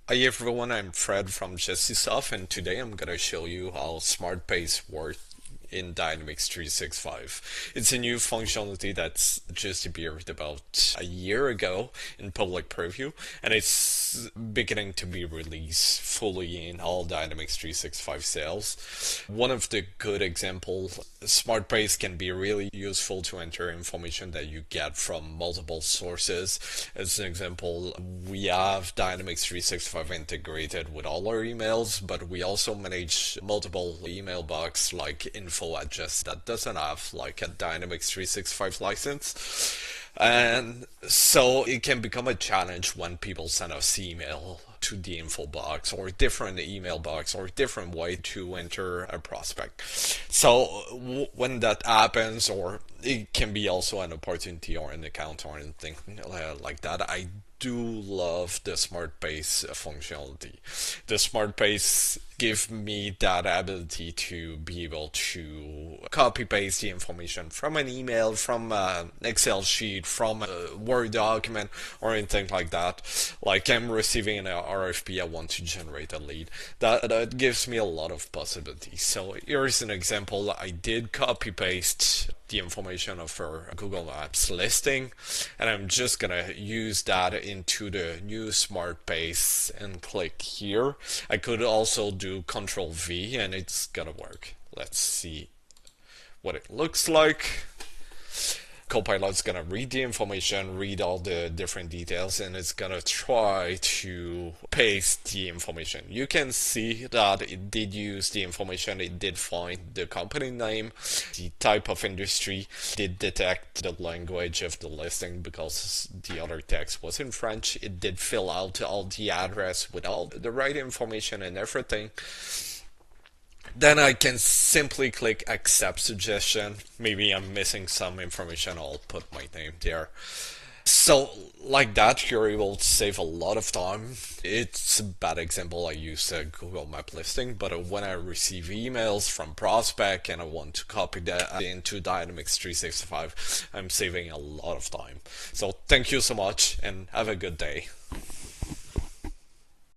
Hi everyone, I'm Fred from Gestisoft, and today I'm gonna show you how Smart Paste works in Dynamics 365. It's a new functionality that's just appeared about a year ago in public preview, and it's beginning to be released fully in all Dynamics 365 sales. One of the good examples, Smart Paste can be really useful to enter information that you get from multiple sources. As an example, we have Dynamics 365 integrated with all our emails, but we also manage multiple email box like info at Just that doesn't have like a Dynamics 365 license. And so it can become a challenge when people send us email to the info box or different email box or different way to enter a prospect. So when that happens, or it can be also an opportunity or an account or anything like that, I do love the smart paste functionality. The smart paste give me that ability to be able to copy paste the information from an email, from an Excel sheet, from a Word document, or anything like that. Like I'm receiving an RFP, I want to generate a lead. That gives me a lot of possibilities. So here's an example. I did copy paste the information of our Google Maps listing, and I'm just gonna use that into the new smart paste and click here. I could also do Control V and it's gonna work. Let's see what it looks like. Copilot's gonna read the information, read all the different details, and it's gonna try to paste the information. You can see that it did use the information, it did find the company name, the type of industry, did detect the language of the listing because the other text was in French. It did fill out all the address with all the right information and everything. Then I can simply click accept suggestion. Maybe I'm missing some information, I'll put my name there. So like that, you're able to save a lot of time. It's a bad example. I use a Google Map listing, but when I receive emails from prospect and I want to copy that into Dynamics 365, I'm saving a lot of time. So thank you so much and have a good day.